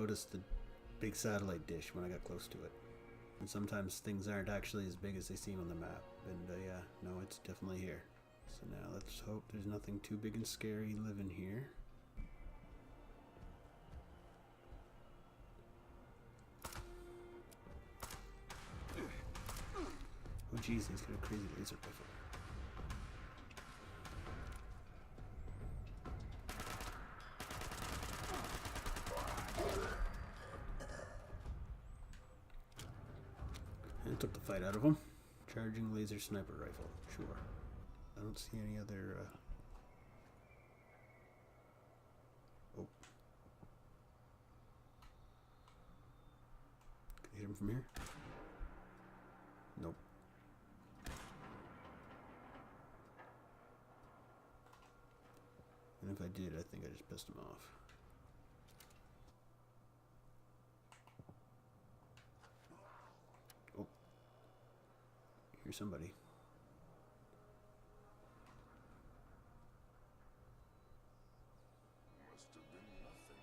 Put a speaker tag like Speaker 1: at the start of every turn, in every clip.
Speaker 1: noticed the big satellite dish when I got close to it. And sometimes things aren't actually as big as they seem on the map. And yeah, no, it's definitely here. So now let's hope there's nothing too big and scary living here. Oh jeez, he's got a crazy laser rifle. And took the fight out of him. Charging laser sniper rifle, sure. I don't see any other oh. Can I hit him from here? Nope. And if I did, I think I just pissed him off. Oh. Here's somebody.
Speaker 2: Must have been nothing.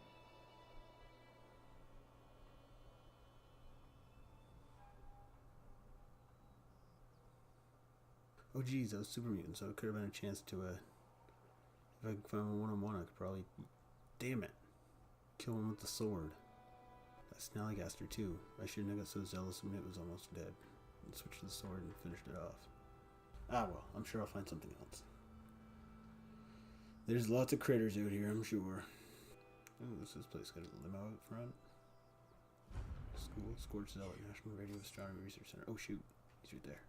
Speaker 1: Oh geez, those super mutants, so it could have been a chance to if I could find one one-on-one, I could probably, damn it, kill him with the sword. That's Snallygaster too. I shouldn't have got so zealous when it was almost dead. And switched to the sword and finished it off. Ah well, I'm sure I'll find something else. There's lots of critters out here, I'm sure. Oh, this place got a limo out front. School, Scorched Zealot, National Radio Astronomy Research Center. Oh shoot, he's right there.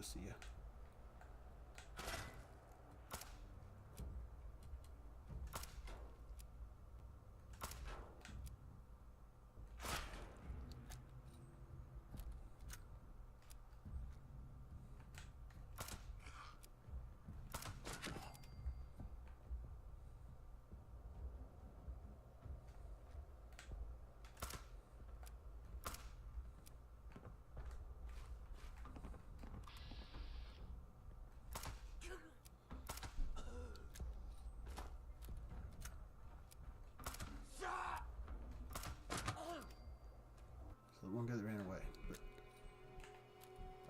Speaker 1: See ya. One guy that ran away, but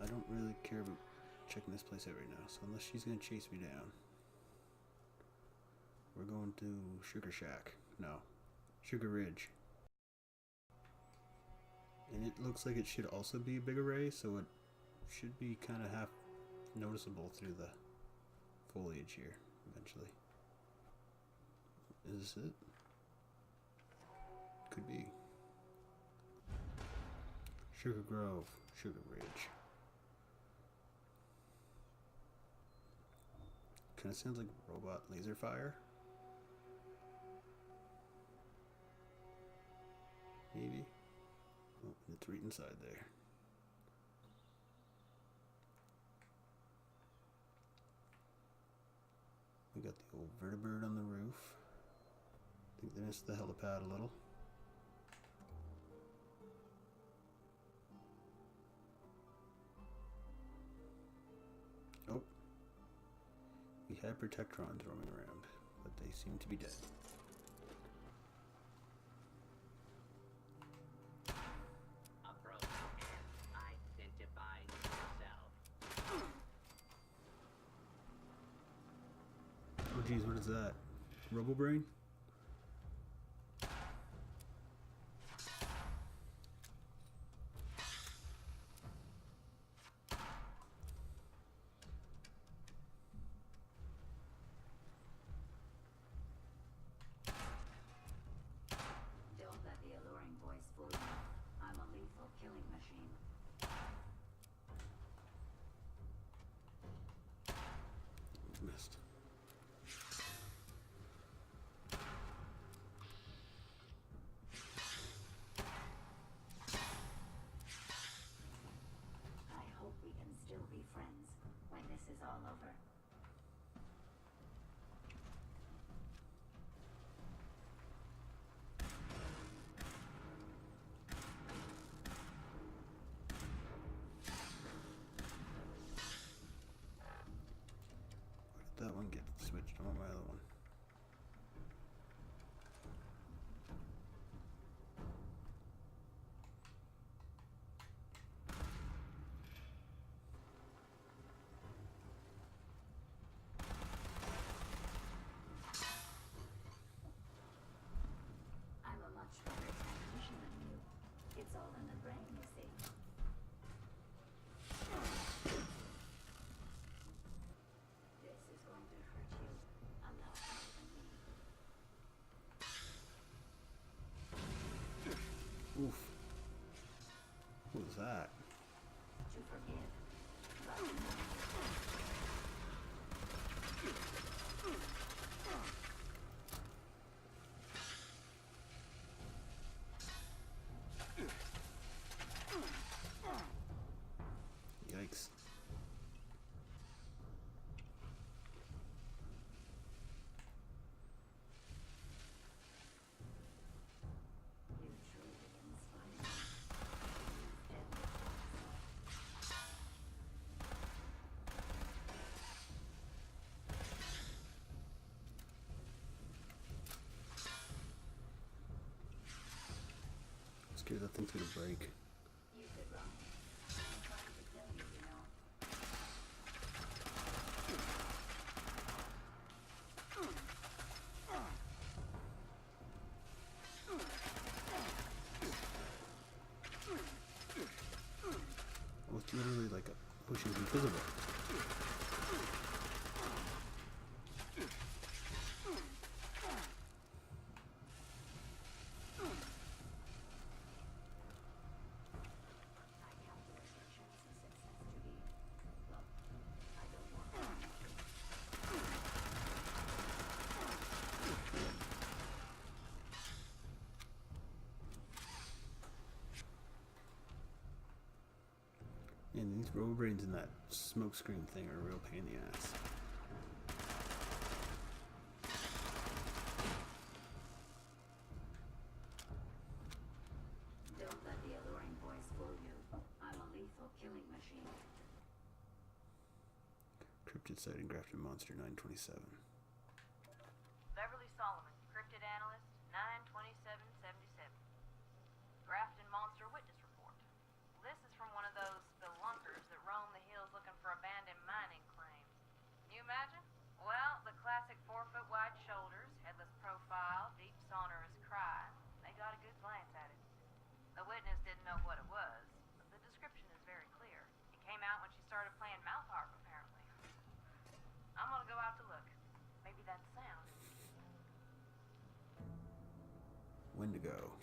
Speaker 1: I don't really care about checking this place out right now, so unless she's gonna chase me down, we're going to Sugar Shack. No, Sugar Ridge. And it looks like it should also be a big array, so it should be kind of half noticeable through the foliage here eventually. Is this it? Could be. Sugar Grove, Sugar Ridge. Kind of sounds like robot laser fire. Maybe. Oh, it's right inside there. We got the old vertibird on the roof. I think they missed the helipad a little. Oh. We had Protectrons roaming around, but they seem to be dead.
Speaker 3: Approach and identify yourself.
Speaker 1: Oh geez, what is that? Robobrain? that?
Speaker 2: To forgive.
Speaker 1: Yikes.
Speaker 2: You truly inspire. Deadly.
Speaker 1: I'm scared that thing's gonna break.
Speaker 2: You could run. I'm trying to tell you, you know.
Speaker 1: Well, it's literally like a... Oh, she's invisible.
Speaker 2: I calculate your chance of success to be. Well, I don't want to.
Speaker 1: And these robobrains in that smoke screen thing are a real pain in the ass.
Speaker 2: Don't let the alluring voice fool you. I'm a lethal killing machine.
Speaker 1: Cryptid sighting Grafton Monster 927.
Speaker 4: Beverly Solomon, cryptid analyst, 92777. Grafton Monster Witness Report. This is from one of those spelunkers that roam the hills looking for abandoned mining claims. Can you imagine? Well, the classic 4-foot wide shoulders, headless profile, deep sonorous cry. They got a good glance at it. The witness didn't know what it was, but the description is very clear. It came out when she started playing mouth harp, apparently. I'm gonna go out to look. Maybe that's sound.
Speaker 1: Wendigo.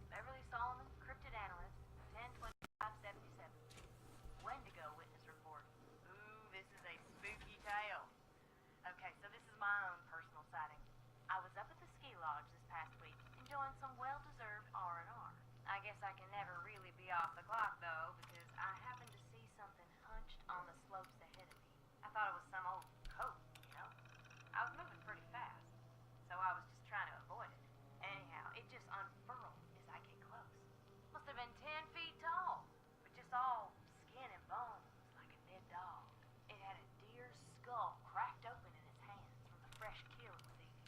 Speaker 4: Beverly Solomon, cryptid analyst, 102577. Wendigo witness report. Ooh, this is a spooky tale. Okay, so this is my own personal sighting. I was up at the ski lodge this past week, enjoying some well-deserved R&R. I guess I can never really be off the clock, though, because I happened to see something hunched on the slopes ahead of me. I thought it was some old coat, you know? I was moving pretty fast, so I was just trying to avoid it. Anyhow, it just unfurled as I get close. Must have been 10 feet tall, but just all skin and bones, like a dead dog. It had a deer's skull cracked open in its hands from the fresh kill it was eating.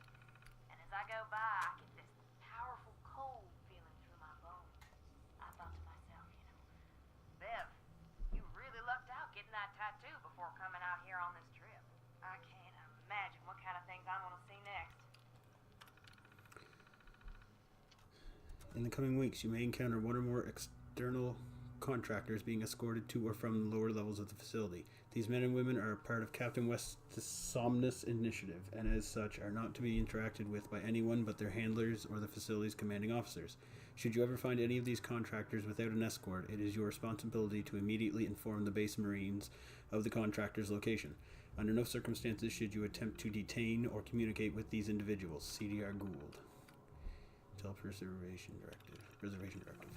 Speaker 4: And as I go by, I get this powerful cold feeling through my bones. I thought to myself, Bev, you really lucked out getting that tattoo before coming out here on this trip. I can't imagine what kind of things I'm gonna see next.
Speaker 1: In the coming weeks, you may encounter one or more external contractors being escorted to or from the lower levels of the facility. These men and women are a part of Captain West's Somnus initiative, and as such are not to be interacted with by anyone but their handlers or the facility's commanding officers. Should you ever find any of these contractors without an escort, it is your responsibility to immediately inform the base Marines of the contractor's location. Under no circumstances should you attempt to detain or communicate with these individuals. CDR Gould. Reservation Directive.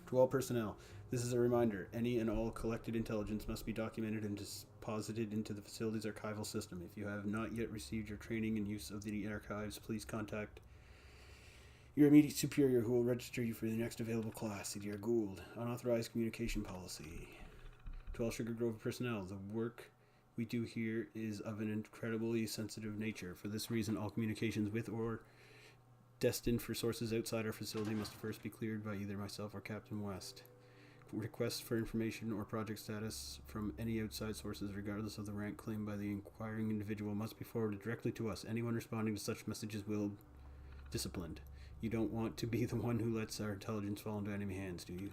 Speaker 1: To all personnel, this is a reminder. Any and all collected intelligence must be documented and deposited into the facility's archival system. If you have not yet received your training and use of the archives, please contact your immediate superior who will register you for the next available class. CDR Gould. Unauthorized communication policy. To all Sugar Grove personnel, the work we do here is of an incredibly sensitive nature. For this reason, all communications with or destined for sources outside our facility must first be cleared by either myself or Captain West. Requests for information or project status from any outside sources, regardless of the rank claimed by the inquiring individual, must be forwarded directly to us. Anyone responding to such messages will be disciplined. You don't want to be the one who lets our intelligence fall into enemy hands, do you?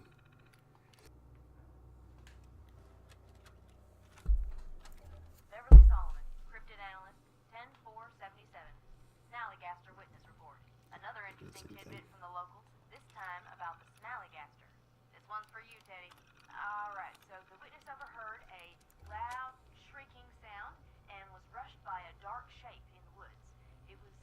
Speaker 4: Beverly Solomon, cryptid analyst, 10477. Snallygaster witness report. Another interesting
Speaker 1: Same
Speaker 4: tidbit
Speaker 1: thing.
Speaker 4: from the locals, this time about the Snallygaster. This one's for you, Teddy. Alright, so the witness overheard a loud, shrieking sound and was rushed by a dark shape in the woods. It was,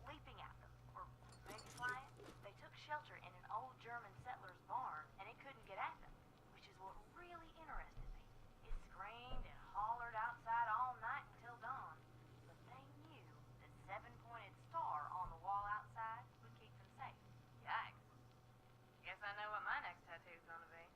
Speaker 4: leaping at them, or maybe flying. They took shelter in an old German settler's barn, and it couldn't get at them, which is what really interested me. It screamed and hollered outside all night until dawn, but they knew the seven-pointed star on the wall outside would keep them safe. Yikes. Guess I know what my next tattoo's gonna be.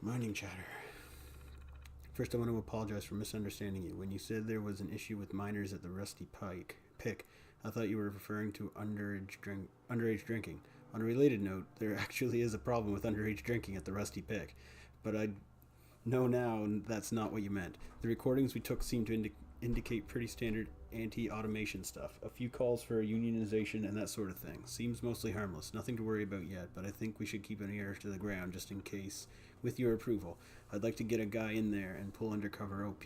Speaker 1: Mining chatter. First, I want to apologize for misunderstanding you. When you said there was an issue with miners at the Rusty Pick, I thought you were referring to underage drinking. On a related note, there actually is a problem with underage drinking at the Rusty Pick, but I know now that's not what you meant. The recordings we took seem to indicate pretty standard anti-automation stuff. A few calls for unionization and that sort of thing. Seems mostly harmless. Nothing to worry about yet, but I think we should keep an ear to the ground just in case. With your approval, I'd like to get a guy in there and pull undercover op.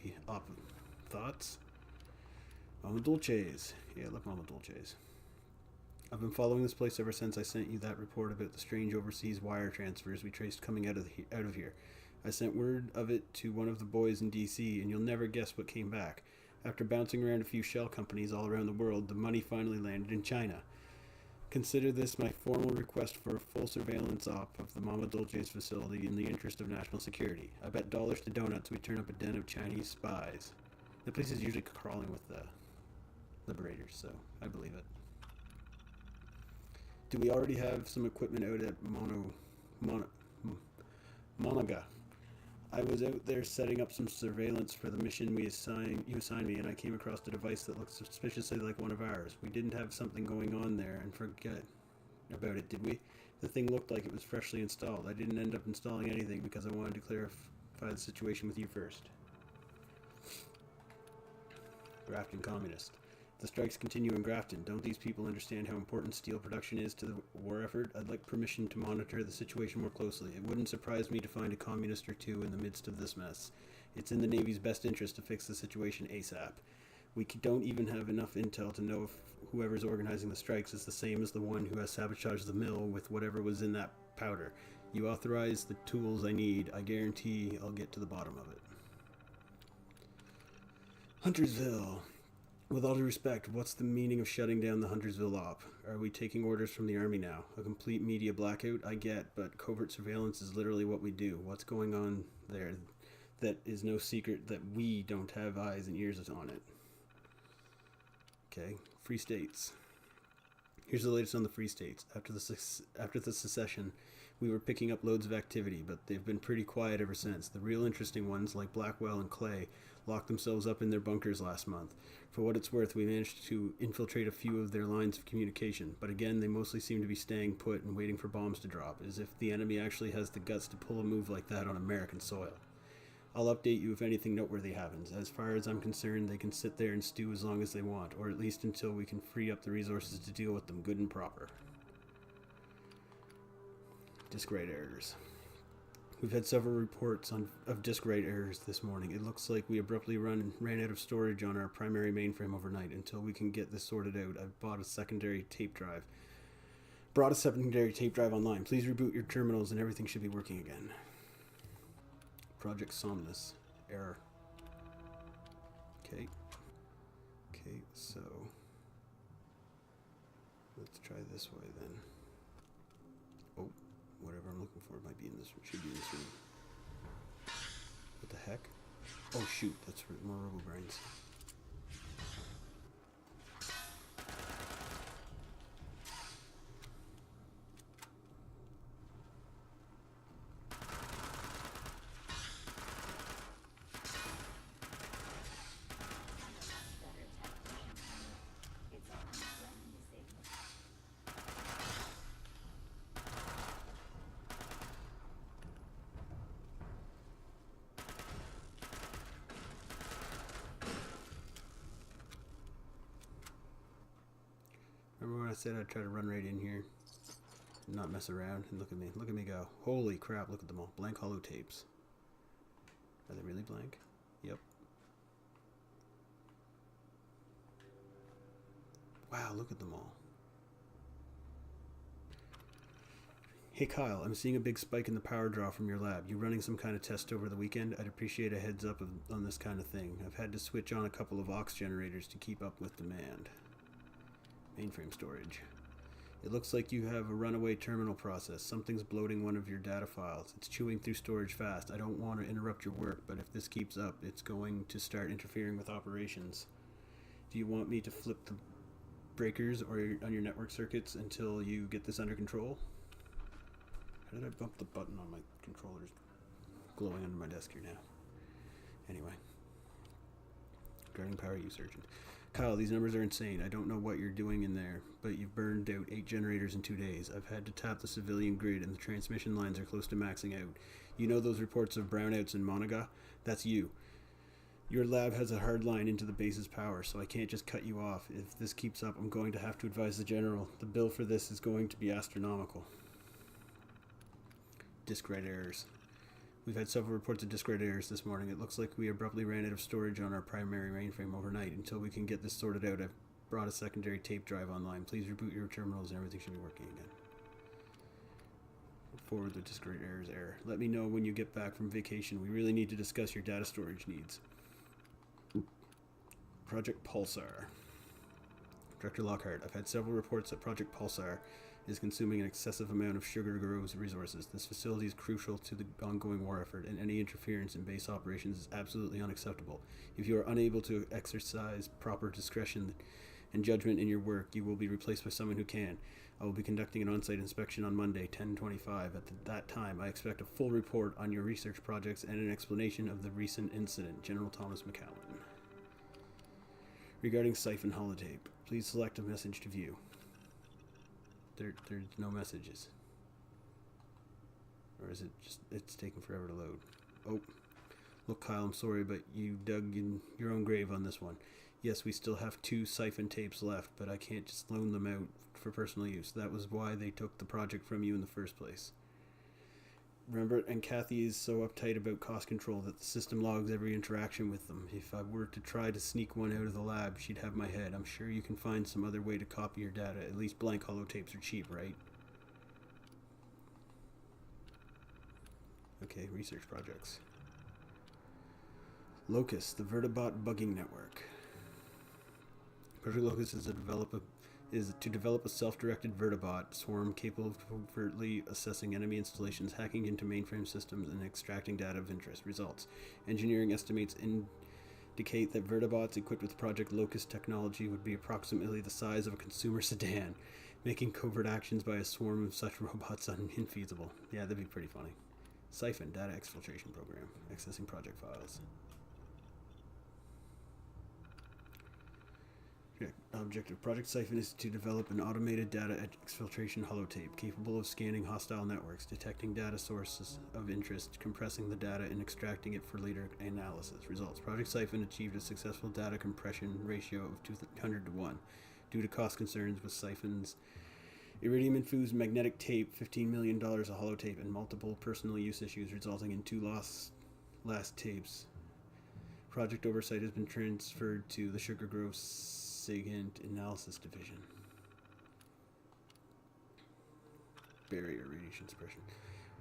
Speaker 1: Thoughts? Mama Dulces. Yeah, I love Mama Dulces. I've been following this place ever since I sent you that report about the strange overseas wire transfers we traced coming out of here. I sent word of it to one of the boys in DC, and you'll never guess what came back. After bouncing around a few shell companies all around the world, the money finally landed in China. Consider this my formal request for a full surveillance op of the Mama Dulce's facility in the interest of national security. I bet dollars to donuts we turn up a den of Chinese spies. The place is usually crawling with the liberators, so I believe it. Do we already have some equipment out at Monaga? I was out there setting up some surveillance for the mission you assigned me, and I came across a device that looked suspiciously like one of ours. We didn't have something going on there and forget about it, did we? The thing looked like it was freshly installed. I didn't end up installing anything because I wanted to clarify the situation with you first. Grafton Communist. The strikes continue in Grafton. Don't these people understand how important steel production is to the war effort? I'd like permission to monitor the situation more closely. It wouldn't surprise me to find a communist or two in the midst of this mess. It's in the Navy's best interest to fix the situation ASAP. We don't even have enough intel to know if whoever's organizing the strikes is the same as the one who has sabotaged the mill with whatever was in that powder. You authorize the tools I need. I guarantee I'll get to the bottom of it. Huntersville. With all due respect, what's the meaning of shutting down the Huntersville op? Are we taking orders from the army now? A complete media blackout? I get, but covert surveillance is literally what we do. What's going on there? That is no secret that we don't have eyes and ears on it. Okay, Free States. Here's the latest on the Free States. After the secession, we were picking up loads of activity, but they've been pretty quiet ever since. The real interesting ones, like Blackwell and Clay, locked themselves up in their bunkers last month. For what it's worth, we managed to infiltrate a few of their lines of communication, but again, they mostly seem to be staying put and waiting for bombs to drop, as if the enemy actually has the guts to pull a move like that on American soil. I'll update you if anything noteworthy happens. As far as I'm concerned, they can sit there and stew as long as they want, or at least until we can free up the resources to deal with them good and proper. Disk write errors. We've had several reports of disk write errors this morning. It looks like we abruptly ran out of storage on our primary mainframe overnight. Until we can get this sorted out, I've brought a secondary tape drive online. Please reboot your terminals and everything should be working again. Project Somnus. Error. Okay, so let's try this way then. Oh, whatever I'm looking for might be in this room. Should be in this room. What the heck? Oh shoot, that's more RoboBrains. when I said I'd try to run right in here and not mess around? And look at me go. Holy crap, look at them all. Blank hollow tapes. Are they really blank? Yep. Wow, look at them all. Hey Kyle, I'm seeing a big spike in the power draw from your lab. You running some kind of test over the weekend? I'd appreciate a heads up on this kind of thing. I've had to switch on a couple of aux generators to keep up with demand. Mainframe storage. It looks like you have a runaway terminal process. Something's bloating one of your data files. It's chewing through storage fast. I don't want to interrupt your work, but if this keeps up, it's going to start interfering with operations. Do you want me to flip the breakers or on your network circuits until you get this under control? How did I bump the button on my controllers glowing under my desk here now? Anyway. Regarding power use urgent. Kyle, these numbers are insane. I don't know what you're doing in there, but you've burned out 8 generators in 2 days. I've had to tap the civilian grid and the transmission lines are close to maxing out. You know those reports of brownouts in Monaga? That's you. Your lab has a hard line into the base's power, so I can't just cut you off. If this keeps up, I'm going to have to advise the general. The bill for this is going to be astronomical. Disk write errors. We've had several reports of disk write errors this morning. It looks like we abruptly ran out of storage on our primary mainframe overnight. Until we can get this sorted out, I've brought a secondary tape drive online. Please reboot your terminals and everything should be working again. Forward the disk write errors error. Let me know when you get back from vacation. We really need to discuss your data storage needs. Project Pulsar. Director Lockhart, I've had several reports that Project Pulsar is consuming an excessive amount of Sugar Grove's resources. This facility is crucial to the ongoing war effort, and any interference in base operations is absolutely unacceptable. If you are unable to exercise proper discretion and judgment in your work, you will be replaced by someone who can. I will be conducting an on-site inspection on Monday, 10/25. At that time, I expect a full report on your research projects and an explanation of the recent incident. General Thomas McCowan. Regarding siphon holotape, please select a message to view. There's no messages. Or is it just, it's taking forever to load. Oh, look Kyle, I'm sorry, but you dug in your own grave on this one. Yes, we still have 2 siphon tapes left, but I can't just loan them out for personal use. That was why they took the project from you in the first place. Remember, and Kathy is so uptight about cost control that the system logs every interaction with them. If I were to try to sneak one out of the lab, she'd have my head. I'm sure you can find some other way to copy your data. At least blank holotapes are cheap, right? Okay, research projects. Locust, the Vertibot bugging network. Project Locust is to develop a self-directed vertibot swarm capable of covertly assessing enemy installations, hacking into mainframe systems, and extracting data of interest. Results. Engineering estimates indicate that vertibots equipped with Project Locust technology would be approximately the size of a consumer sedan, making covert actions by a swarm of such robots infeasible. Yeah, that'd be pretty funny. Siphon, data exfiltration program. Accessing project files. Objective. Project Siphon is to develop an automated data exfiltration holotape capable of scanning hostile networks, detecting data sources of interest, compressing the data, and extracting it for later analysis. Results. Project Siphon achieved a successful data compression ratio of 200 to 1 due to cost concerns with Siphon's iridium-infused magnetic tape, $15 million a holotape, and multiple personal use issues resulting in 2 last tapes. Project oversight has been transferred to the Sugar Grove SIGINT Analysis Division. Barrier radiation suppression.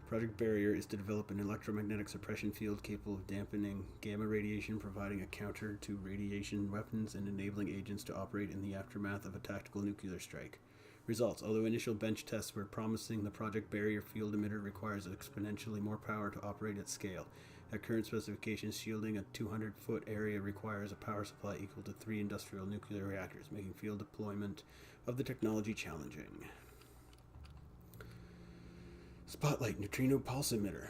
Speaker 1: Project Barrier is to develop an electromagnetic suppression field capable of dampening gamma radiation, providing a counter to radiation weapons, and enabling agents to operate in the aftermath of a tactical nuclear strike. Results. Although initial bench tests were promising, the Project Barrier field emitter requires exponentially more power to operate at scale. At current specifications, shielding a 200-foot area requires a power supply equal to 3 industrial nuclear reactors, making field deployment of the technology challenging. Spotlight neutrino pulse emitter.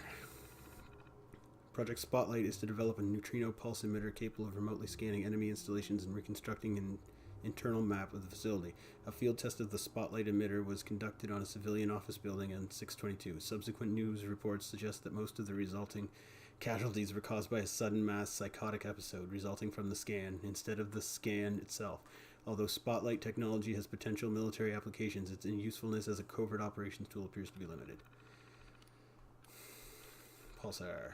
Speaker 1: Project Spotlight is to develop a neutrino pulse emitter capable of remotely scanning enemy installations and reconstructing an internal map of the facility. A field test of the Spotlight emitter was conducted on a civilian office building on 6/22. Subsequent news reports suggest that most of the resulting casualties were caused by a sudden mass psychotic episode resulting from the scan instead of the scan itself. Although Spotlight technology has potential military applications, its usefulness as a covert operations tool appears to be limited. Pulsar.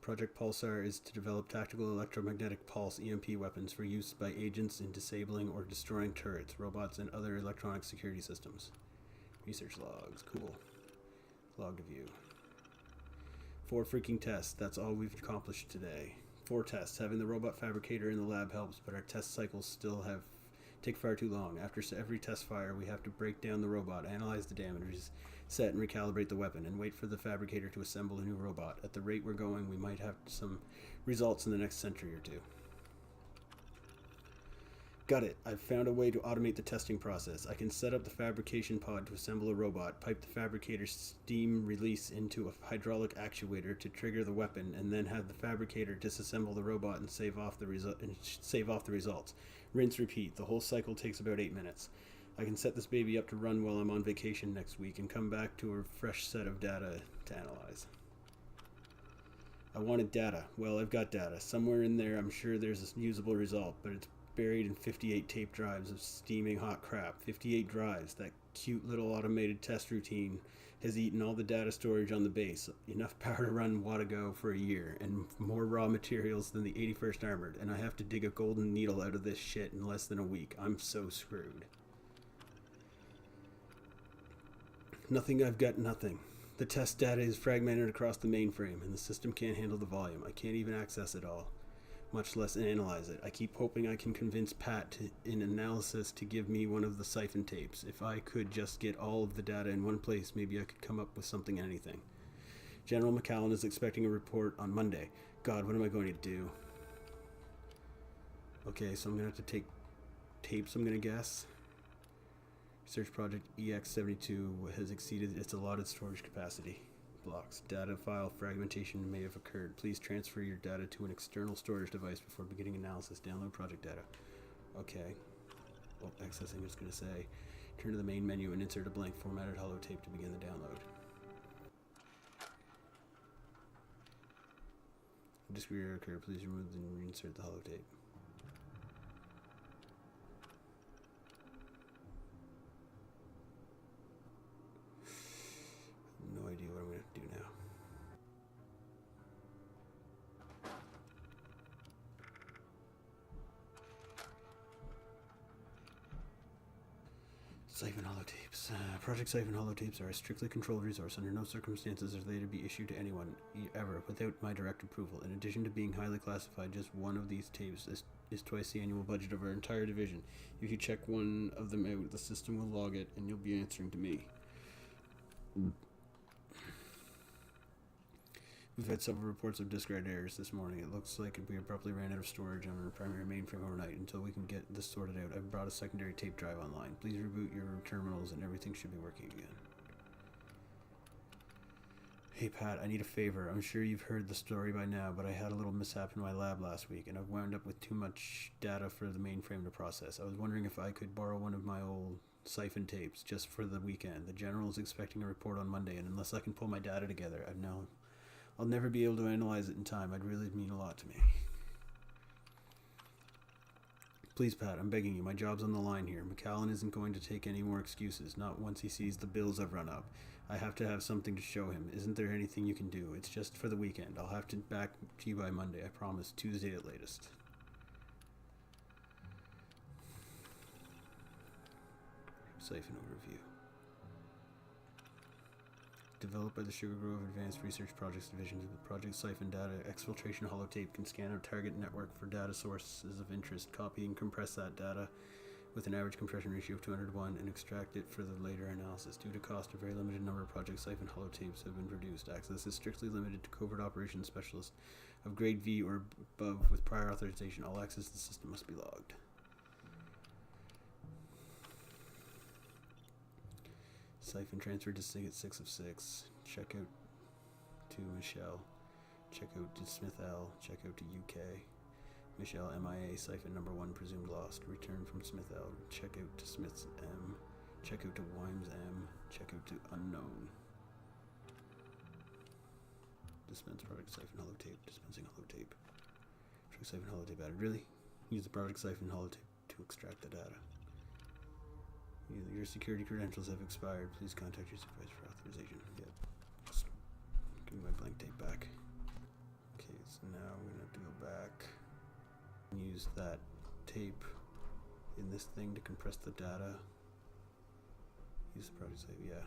Speaker 1: Project Pulsar is to develop tactical electromagnetic pulse EMP weapons for use by agents in disabling or destroying turrets, robots, and other electronic security systems. Research logs. Cool. Log to view. 4 freaking tests. That's all we've accomplished today. 4 tests. Having the robot fabricator in the lab helps, but our test cycles still take far too long. After every test fire, we have to break down the robot, analyze the damages, set and recalibrate the weapon, and wait for the fabricator to assemble a new robot. At the rate we're going, we might have some results in the next century or two. Got it. I've found a way to automate the testing process. I can set up the fabrication pod to assemble a robot, pipe the fabricator's steam release into a hydraulic actuator to trigger the weapon, and then have the fabricator disassemble the robot and save off the results. Rinse, repeat. The whole cycle takes about 8 minutes. I can set this baby up to run while I'm on vacation next week and come back to a fresh set of data to analyze. I wanted data. Well, I've got data. Somewhere in there, I'm sure there's a usable result, but it's buried in 58 tape drives of steaming hot crap. 58 drives. That cute little automated test routine has eaten all the data storage on the base. Enough power to run Watago for a year, and more raw materials than the 81st Armored, and I have to dig a golden needle out of this shit in less than a week. I'm so screwed. Nothing, I've got nothing. The test data is fragmented across the mainframe, and the system can't handle the volume. I can't even access it all, much less analyze it. I keep hoping I can convince Pat in analysis to give me one of the siphon tapes. If I could just get all of the data in one place, maybe I could come up with something, anything. General McCallum is expecting a report on Monday. God, what am I going to do? Okay, so I'm going to have to take tapes, I'm going to guess. Research project EX72 has exceeded its allotted storage capacity. Blocks. Data file fragmentation may have occurred. Please transfer your data to an external storage device before beginning analysis. Download project data. Okay. Well, accessing, I'm just going to say, turn to the main menu and insert a blank formatted holotape to begin the download. If discrete error occurred, please remove and reinsert the holotape. No idea what I'm going to have to do now. Siphon holotapes. Project Siphon holotapes are a strictly controlled resource. Under no circumstances are they to be issued to anyone, ever, without my direct approval. In addition to being highly classified, just one of these tapes is twice the annual budget of our entire division. If you check one of them out, the system will log it, and you'll be answering to me. We've had several reports of disk write errors this morning. It looks like we abruptly ran out of storage on our primary mainframe overnight. Until we can get this sorted out, I've brought a secondary tape drive online. Please reboot your terminals and everything should be working again. Hey Pat, I need a favor. I'm sure you've heard the story by now, but I had a little mishap in my lab last week, and I've wound up with too much data for the mainframe to process. I was wondering if I could borrow one of my old siphon tapes just for the weekend. The general is expecting a report on Monday, and unless I can pull my data together, I'll never be able to analyze it in time. It'd really mean a lot to me. Please, Pat, I'm begging you. My job's on the line here. McCallum isn't going to take any more excuses, not once he sees the bills I've run up. I have to have something to show him. Isn't there anything you can do? It's just for the weekend. I'll have to back to you by Monday. I promise. Tuesday at latest. Siphon overview. Developed by the Sugar Grove Advanced Research Projects Division, the Project Siphon Data Exfiltration Holotape can scan a target network for data sources of interest, copy and compress that data with an average compression ratio of 201, and extract it for the later analysis. Due to cost, a very limited number of Project Siphon holotapes have been produced. Access is strictly limited to covert operations specialists of grade V or above with prior authorization. All access to the system must be logged. Siphon transferred to SIG at 6 of 6. Check out to Michelle. Check out to Smith L. Check out to UK. Michelle MIA. Siphon number 1 presumed lost. Return from Smith L. Check out to Smith's M. Check out to Wimes M. Check out to unknown. Dispense product siphon holotape. Dispensing holotape. Product siphon holotape added. Really? Use the product siphon holotape to extract the data. Your security credentials have expired. Please contact your supervisor for authorization. Yep. Just give me my blank tape back. Okay, so now I'm gonna have to go back and use that tape in this thing to compress the data. Use the product save, yeah.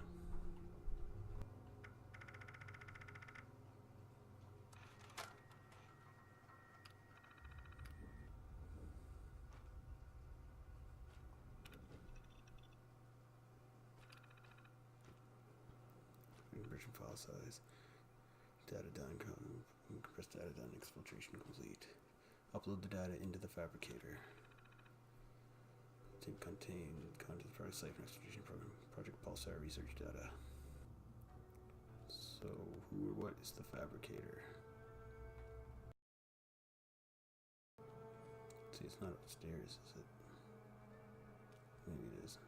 Speaker 1: Conversion file size. Data done. Compressed data done. Exfiltration complete. Upload the data into the fabricator. Tape contain content product siphon extraction program. Project Pulsar research data. So who or what is the fabricator? See, it's not upstairs, is it? Maybe it is.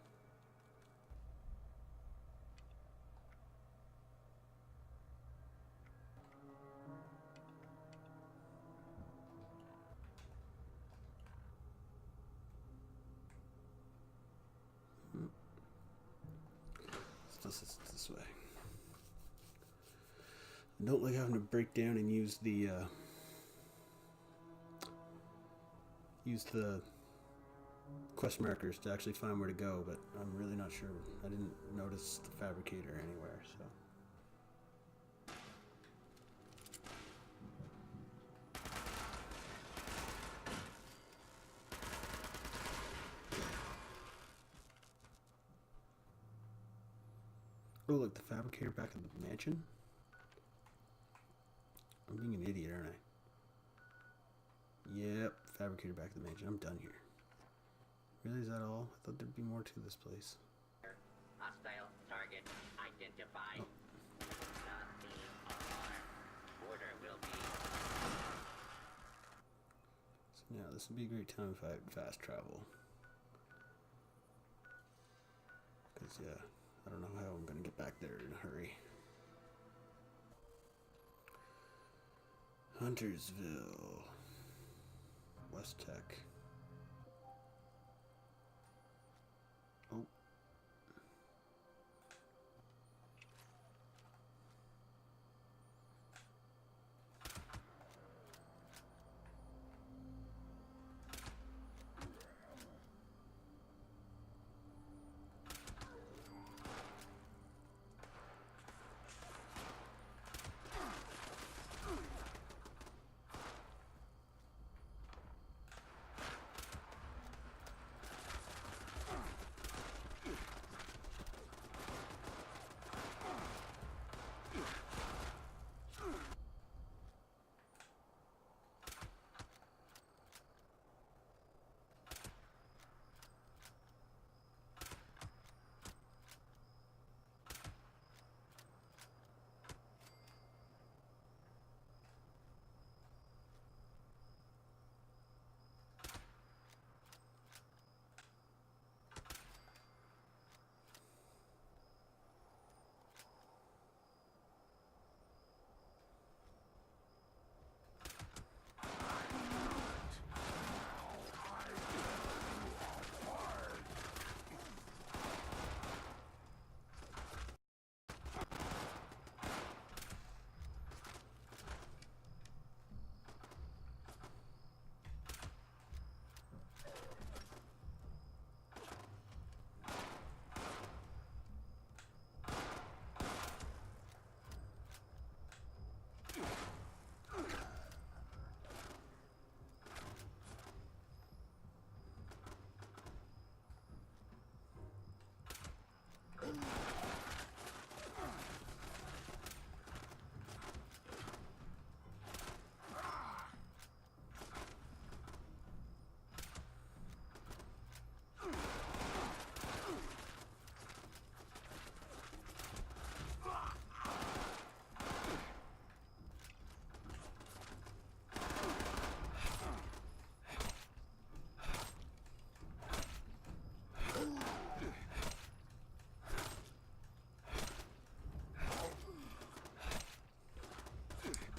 Speaker 1: It's this way. I don't like having to break down and use the quest markers to actually find where to go, but I'm really not sure. I didn't notice the fabricator anywhere, so. Oh, look, the fabricator back in the mansion? I'm being an idiot, aren't I? Yep, fabricator back in the mansion. I'm done here. Really, is that all? I thought there'd be more to this place.
Speaker 3: Hostile target identified.
Speaker 1: Oh.
Speaker 3: Nothing alarm. Order will be.
Speaker 1: So now, this would be a great time if I had fast travel. Because, yeah, I don't know how I'm going to get back there in a hurry. Huntersville. West Tech. Oh.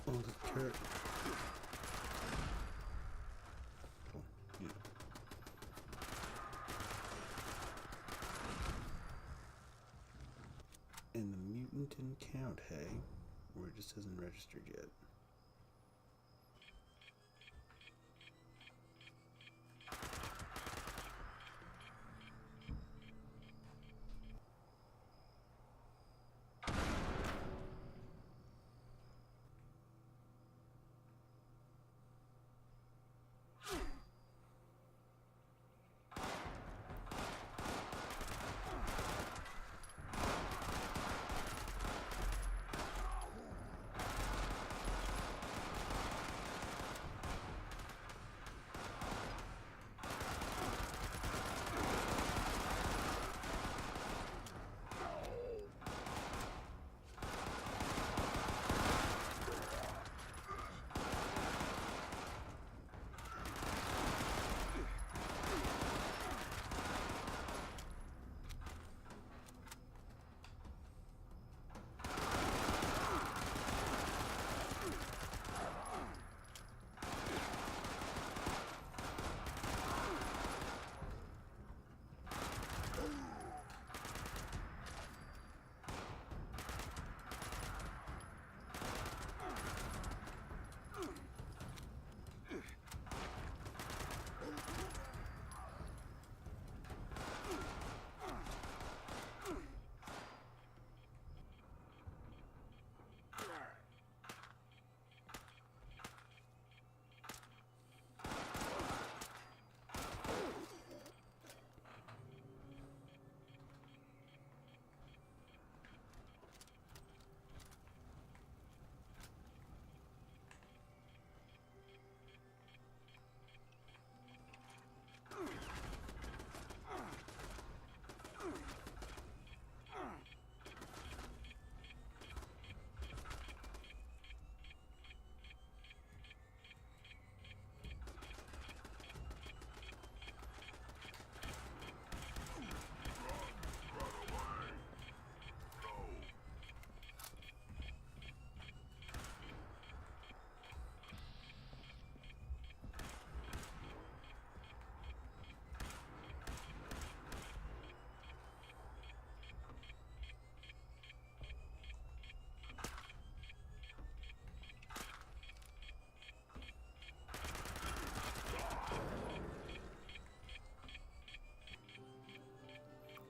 Speaker 1: Oh, the turret. Oh, yeah. account, hey? Or it just hasn't registered yet.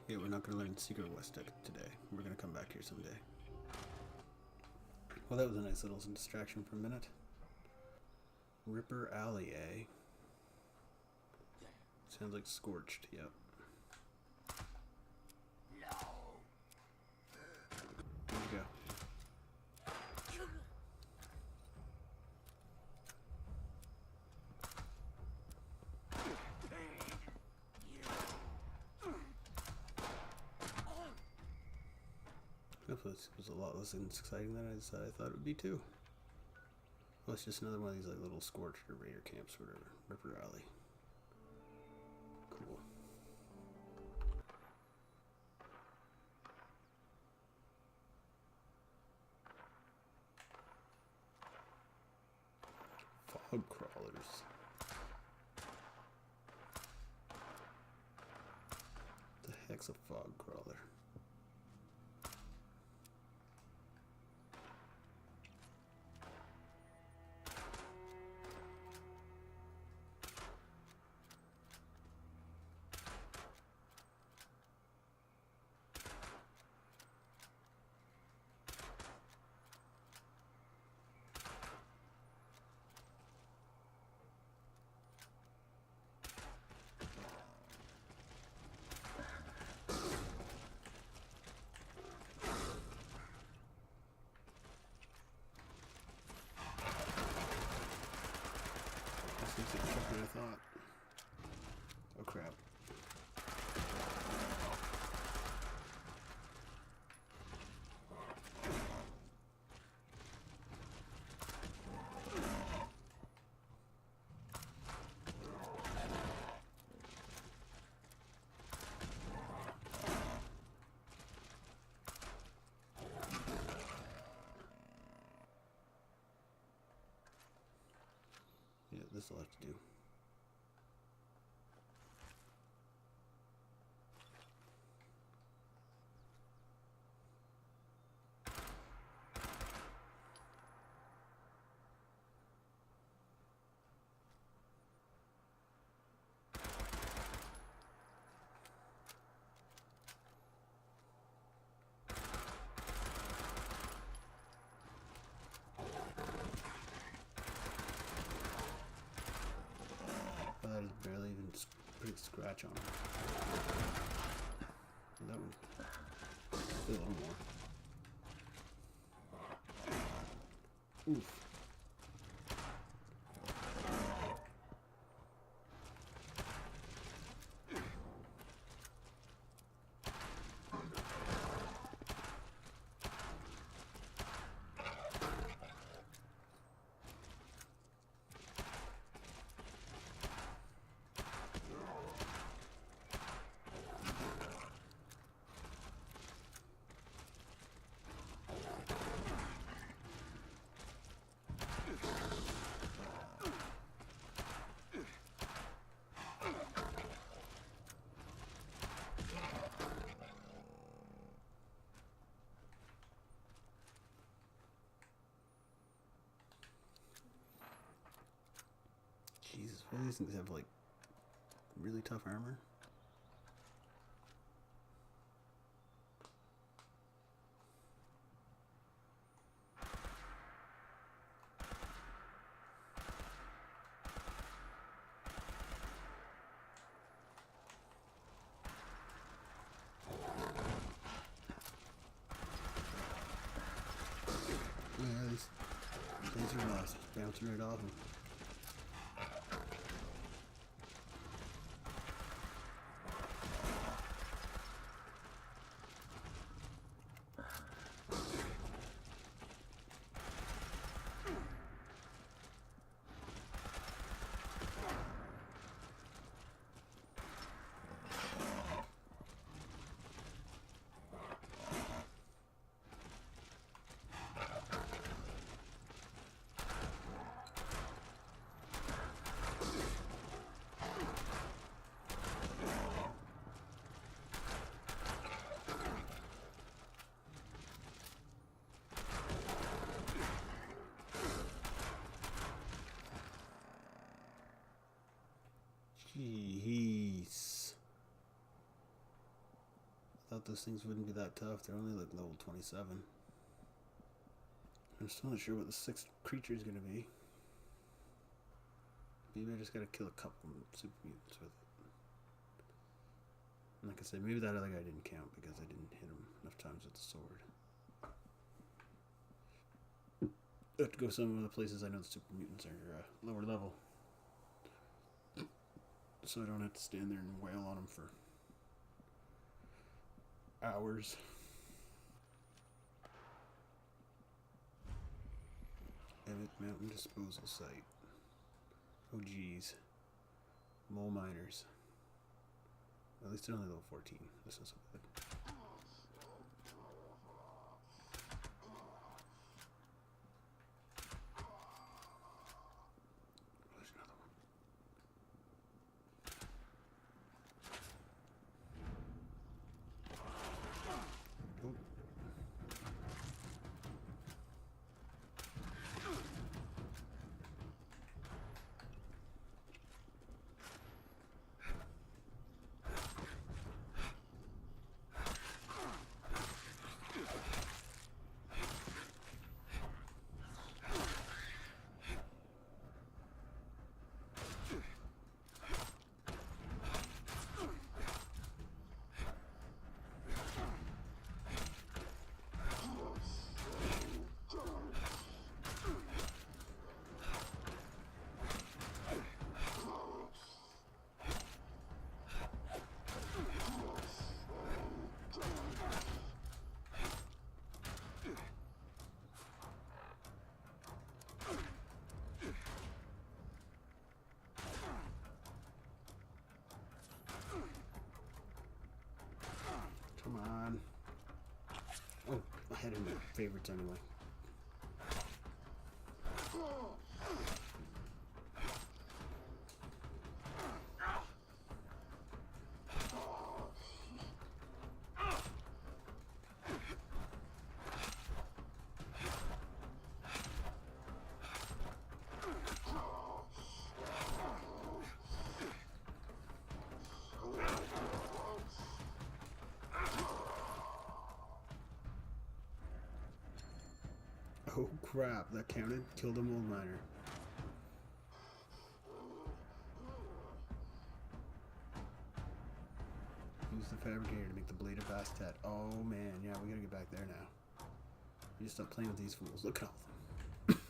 Speaker 1: Yeah, we're not going to learn Secret West today. We're going to come back here someday. Well, that was a nice little distraction for a minute. Ripper Alley, eh? Sounds like Scorched, yep. There we go. This was a lot less exciting than I thought it would be too. Well, it's just another one of these like little Scorched or Raider camps or whatever. Ripper Alley. Cool. Fog crawlers. The heck's a fog crawler? Seems like quicker than I thought. Oh crap. Yeah, this will have to do. big scratch on him. That one. A little more. Oof. Jesus, what do these things have, like, really tough armor? Yeah, these things are lost. Bouncing right off them. Jeez. I thought those things wouldn't be that tough. They're only like level 27. I'm still not sure what the sixth creature is going to be. Maybe I just got to kill a couple super mutants with it. And like I said, maybe that other guy didn't count because I didn't hit him enough times with the sword. I have to go some of the places I know the super mutants are lower level. So I don't have to stand there and wail on them for hours. Emmett Mountain Disposal Site. Oh geez. Mole miners. At least they're only level 14. This is so good. There's another one. Oh. Come on. Oh, I had him in favorites anyway. Oh crap, that counted? Killed a mold miner. use the fabricator to make the Blade of Bastet. Oh man, yeah, we gotta get back there now. We just stop playing with these fools. Look at all of them.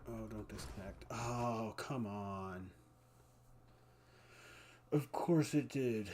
Speaker 1: Oh, don't disconnect. Oh, come on. Of course it did.